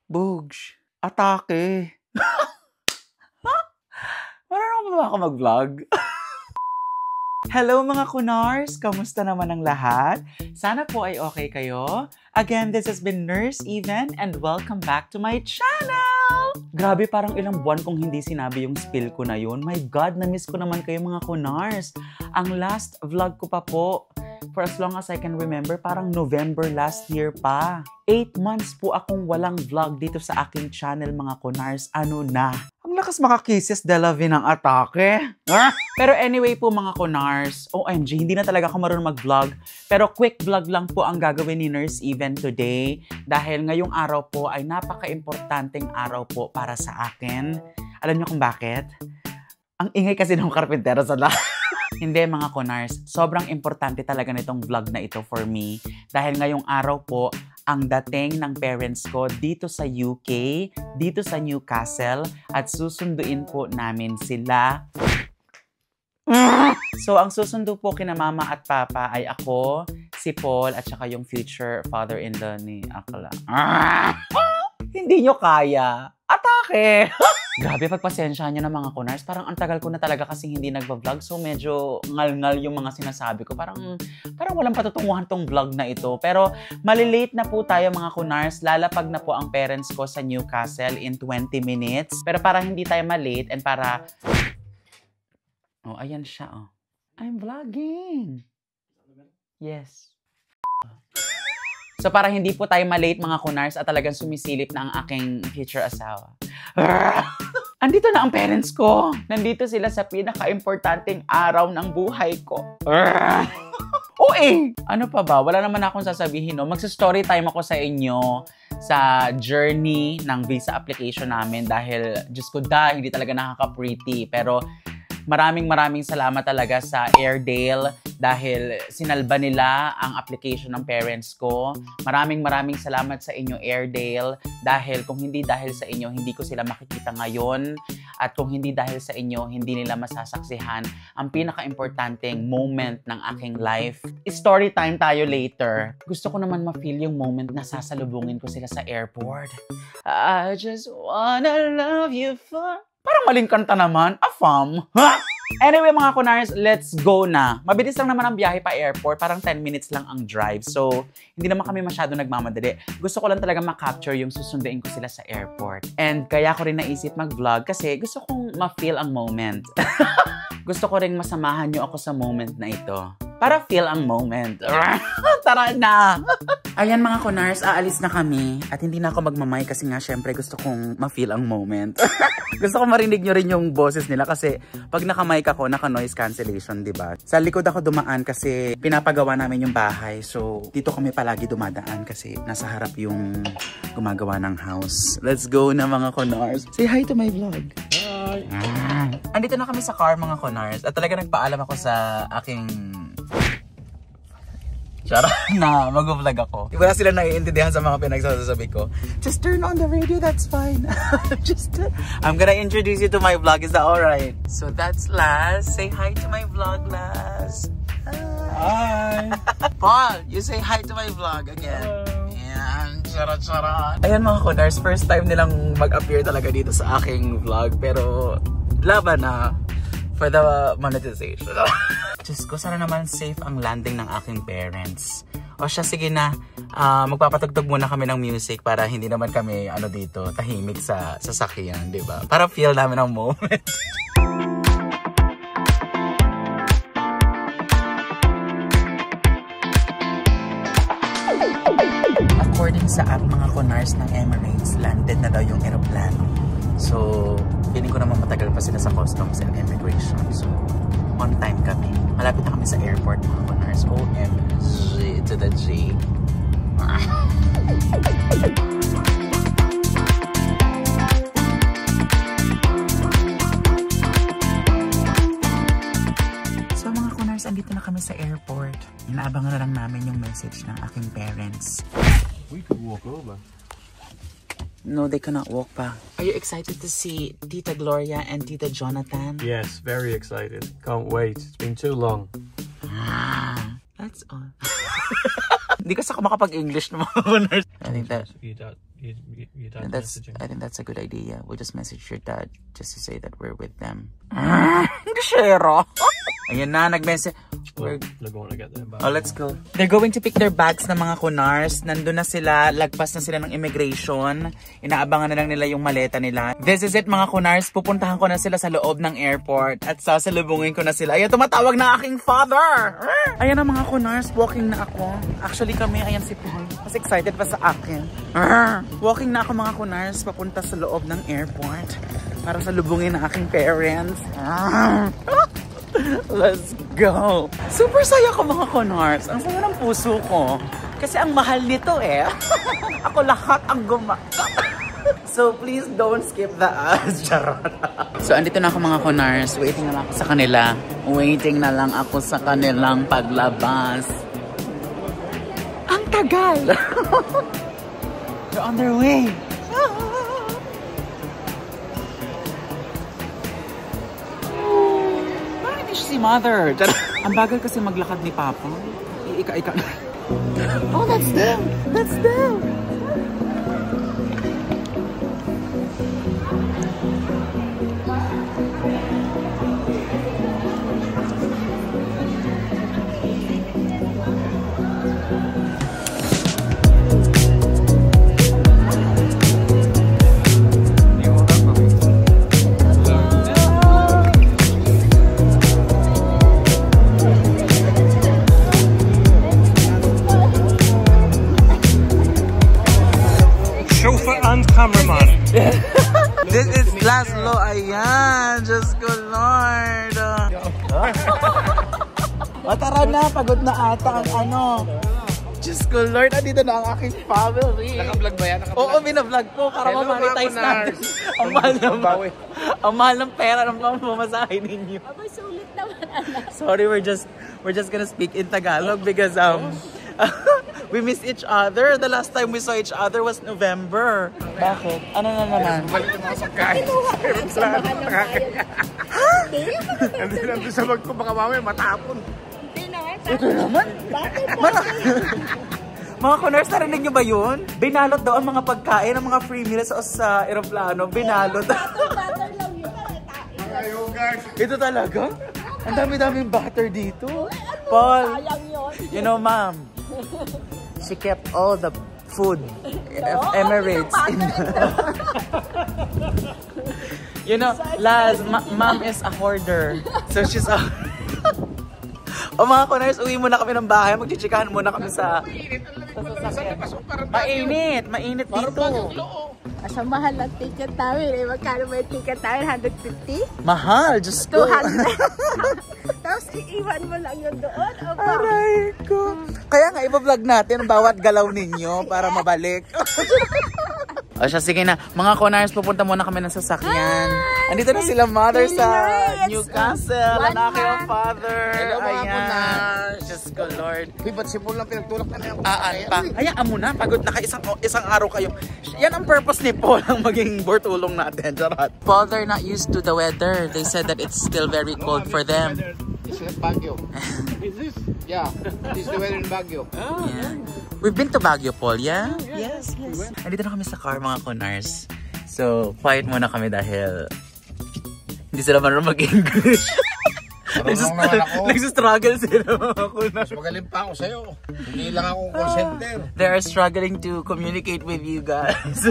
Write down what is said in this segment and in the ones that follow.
Bugs. Atake. Marunong ba ako mag-vlog? Hello mga kunars! Kamusta naman ang lahat? Sana po ay okay kayo. Again, this has been Nurse Even and welcome back to my channel! Grabe, parang ilang buwan kong hindi sinabi yung spill ko na yun. My God, na-miss ko naman kayo mga kunars. Ang last vlog ko pa po, for as long as I can remember, parang November last year pa. 8 months po akong walang vlog dito sa aking channel mga kunars. Ano na? Ang lakas makakisis dalavi ng atake. Pero anyway po mga kunars, OMG, hindi na talaga ako marunong mag-vlog. Pero quick vlog lang po ang gagawin ni Nurse Even today. Dahil ngayong araw po ay napaka-importanteng araw po para sa akin. Alam niyo kung bakit? Ang ingay kasi ng karpintero sa lahat. Hindi mga kunars, sobrang importante talaga nitong vlog na ito for me. Dahil ngayong araw po, ang dating ng parents ko dito sa UK, dito sa Newcastle, at susunduin po namin sila. So, ang susundo po kina mama at papa ay ako, si Paul, at saka yung future father-in-law ni Akla. Hindi nyo kaya. Atake! Grabe, pagpasensyahan nyo na mga kunars. Parang ang tagal ko na talaga kasi hindi nagpa-vlog. So, medyo ngal-ngal yung mga sinasabi ko. Parang walang patutunguhan tong vlog na ito. Pero, malilate na po tayo mga kunars. Lalapag na po ang parents ko sa Newcastle in 20 minutes. Pero para hindi tayo malate and para... Oh, ayan siya, oh. I'm vlogging. Yes. So, para hindi po tayo malate mga kunars at talagang sumisilip na ang aking future asawa. Andito na ang parents ko. Nandito sila sa pinaka-importanting araw ng buhay ko. Ano pa ba? Wala naman akong sasabihin, no? Magsa-story time ako sa inyo sa journey ng visa application namin dahil, Diyos ko hindi talaga nakaka-pretty. Pero, maraming salamat talaga sa Airedale dahil sinalba nila ang application ng parents ko. Maraming salamat sa inyo, Airedale, dahil kung hindi dahil sa inyo, hindi ko sila makikita ngayon. At kung hindi dahil sa inyo, hindi nila masasaksihan ang pinaka-importanting moment ng aking life. Story time tayo later. Gusto ko naman ma-feel yung moment na sasalubungin ko sila sa airport. I just wanna love you for... Parang maling kanta naman. Afam. Anyway mga kunars, let's go na. Mabilis lang naman ang biyahe pa airport. Parang 10 minutes lang ang drive. So, hindi naman kami masyado nagmamadali. Gusto ko lang talaga ma-capture yung susunduin ko sila sa airport. And kaya ko rin naisip mag-vlog kasi gusto kong ma-feel ang moment. Gusto ko rin masamahan nyo ako sa moment na ito. Para feel ang moment. Tara na! Ayan mga kunars, aalis na kami. At hindi na ako magmamay kasi nga syempre gusto kong ma-feel ang moment. Gusto ko marinig nyo rin yung boses nila kasi pag naka-mic ako, naka-noise cancellation, diba? Sa likod ako dumaan kasi pinapagawa namin yung bahay. So, dito kami palagi dumadaan kasi nasa harap yung gumagawa ng house. Let's go na mga kunars. Say hi to my vlog. Hi! Andito na kami sa car mga kunars. At talaga nagpaalam ako sa aking... Charot na, mag-vlog ako. Wala sila naiintindihan sa mga pinagsasabi ko. Just turn on the radio, that's fine. I'm gonna introduce you to my vlog, is that alright? So that's Laz. Say hi to my vlog, Laz. Hi! Paul, you say hi to my vlog again. Hello. Yan, charot. Ayan mga kunars, first time nilang mag-appear talaga dito sa aking vlog. Pero, laban na for the monetization. Diyos ko, sana naman safe ang landing ng aking parents. O siya, sige na, magpapatugtog muna kami ng music para hindi naman kami, dito, tahimik sa sasakyan, di ba? Para feel namin ang moment. According sa app mga kunars ng Emirates, landed na daw yung aeroplano. So, feeling ko naman matagal pa sila sa customs and immigration. So, on time kami. Malapit na kami sa airport mga kunars. OMG to the G. So mga kunars, andito na kami sa airport. Inaabangan na lang namin yung message ng aking parents. We could walk over. No, they cannot walk back. Are you excited to see Tita Gloria and Tita Jonathan? Yes, very excited. Can't wait. It's been too long. That's all. Hindi kasi ako makapag-English ng mga kunars. I think that... your dad's messaging. I think that's a good idea. We'll just message your dad just to say that we're with them. Hindi shero. Ayan na, nag-message. They're going to get their bags. Oh, let's go. They're going to pick their bags ng mga kunars. Nandun na sila, lagpas na sila ng immigration. Inaabangan na lang nila yung maleta nila. This is it mga kunars. Pupuntahan ko na sila sa loob ng airport at sasalubungin ko na sila. Ayan, tumatawag na aking father! Ayan na mga kunars, walking na ako. Actually kami, ayan si Paul. Mas excited pa sa akin. Walking na ako mga kunars, papunta sa loob ng airport para salubungin na aking parents. Let's go! Super saya ko mga kunars. Ang saya ng puso ko. Kasi ang mahal nito eh. Ako lahat ang So please don't skip the ads. Charot. So andito na ako mga kunars. Waiting na lang ako sa kanila. Waiting na lang ako sa kanilang paglabas. Ang tagal! They're on their way. Si mother. Ang bagal kasi maglakad ni Papa. Ika-ika. Oh, that's them. That's them. Cameraman. This is Laszlo. Ayan. Diyos ko, Lord. Tara na. Pagod na ata ang ano. Diyos ko, Lord. Andito na ang aking family. Naka-vlog ba yan? Oo, bina-vlog ko. Para ma-monetize natin. Ang mahal ng pera ng pamamasahe ninyo. Abay, sulit naman, anak. Sorry, we're just gonna speak in Tagalog because we miss each other. The last time we saw each other was November. Bakit? Ano na naman? Balik yung mga pagkain. Hindi nandun sa bag ko, baka mamaya matapon. Hindi naman. Ito naman? Mga kunars, narinig nyo ba yun? Binalot daw ang mga pagkain, ang mga free meals sa aeroplano. Binalot. Butter lang yun. Ayaw guys. Ito talaga? Ang dami-daming butter dito. Paul, Sayang yun. you know, ma'am, she kept all the food of Emirates. You know, Laz, mom is a hoarder. So she's a... O mga kunars, uwi muna kami ng bahay. Magchichikahan muna kami sa... Mainit dito. Asa mahal ang ticket namin eh. Magkano ba yung ticket namin? 150? Mahal, just go. 200. Tapos iiwan mo lang yun doon. Aray ko. Kaya nga, iba-vlog natin bawat galaw ninyo para mabalik. O siya, sige na. Mga kunars, pupunta muna kami ng sasakyan. Andito na sila mother sa Newcastle. Anak yung father. Hello mga kunars. Just go, Lord. Uy, ba't sipol lang pinagtulak na yung Pa. Hayaan mo na. Pagod na kayo. Isang araw kayo. Yan ang purpose ni Paul ang maging bortulong natin. Charot. Paul, they're not used to the weather. They said that it's still very cold for them. It's not Baguio. Is this? Yeah. This is the weather in Baguio. Yeah. We've been to Baguio, Paul, yeah? Yes. Andito na kami sa car, mga kunars. So, quiet muna kami dahil hindi sila marunong mag-English. Nagsistruggle sila, mga kunars. Magaling pa ako sa'yo. Hindi lang ako call center. They are struggling to communicate with you guys.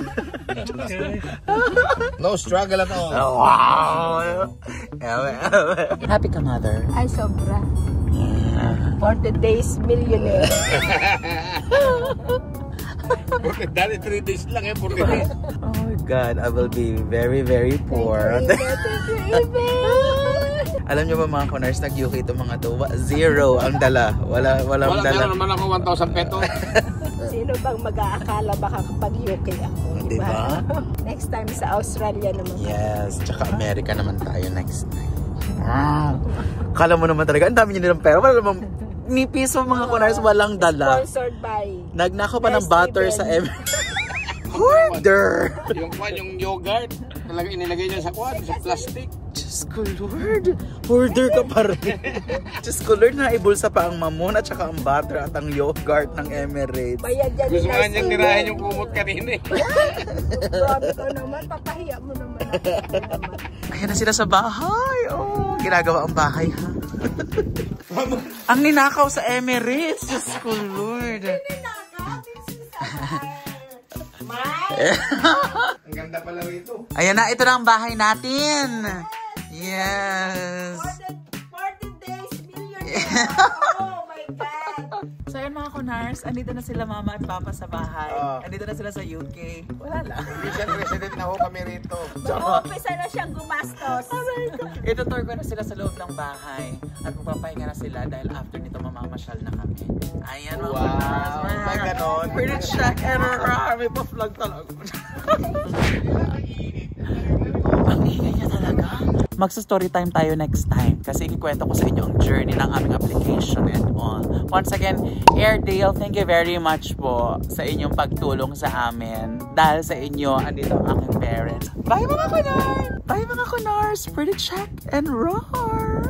No struggle at all. Oh, wow! Happy ka, mother? Ay, sobra. 40 days millionaire. Dali 3 days lang 40 days. Oh my God, I will be very, very poor. Alam nyo ba mga kunars, nag-yuki itong mga to? Zero ang dala. Walang dala. Wala naman ako 1,000 pesos. Sino bang mag-aakala baka kapag UK ako? Diba? Next time sa Australia naman. Yes, tsaka America naman tayo next time. Kala mo naman talaga, ang dami nyo nilang pera. Wala namang ni piso mga kunars, walang dala. Sponsored by Nagnako pa ng butter sa Hoarder! Yung yogurt, talaga inilagay niya sa kwan, sa plastic. Diyos Diyos ko, Lord. Hoarder ka pa rin. Diyos ko, Lord, naibulsa pa ang mamon at saka ang butter at ang yogurt ng Emirates. Bayad yan. Gusto nga niyang tirahin yung kumot kanina eh. Grabe ka naman. Papahiya mo naman. Ayan na sila sa bahay. Oh, ginagawa ang bahay, ha? Ang ninakaw sa Emirates. Diyos ko, Lord. Ang ganda pala rito. Ayan na, ito na ang bahay natin. Yes. 40 days, millionaire. Oh my God. So yun mga kunars, andito na sila mama at papa sa bahay. Andito na sila sa UK. Wala lang. Hindi siya president na ho kami rito. Umpisa na siyang gumastos. Itutour ko na sila sa loob ng bahay. At magpapahinga na sila dahil after nito mamamasyal na kami. Ayan mga kunars. May ganon. Pretty check and may pa-vlog talaga. Ang ingay niya talaga. Magsa-story time tayo next time kasi ikikwento ko sa inyo ang journey ng aming application and all. Once again, Airedale, thank you very much po sa inyong pagtulong sa amin. Dahil sa inyo, andito ang aking parents. Bye mga kunars! Bye mga kunars! Pretty check and roar!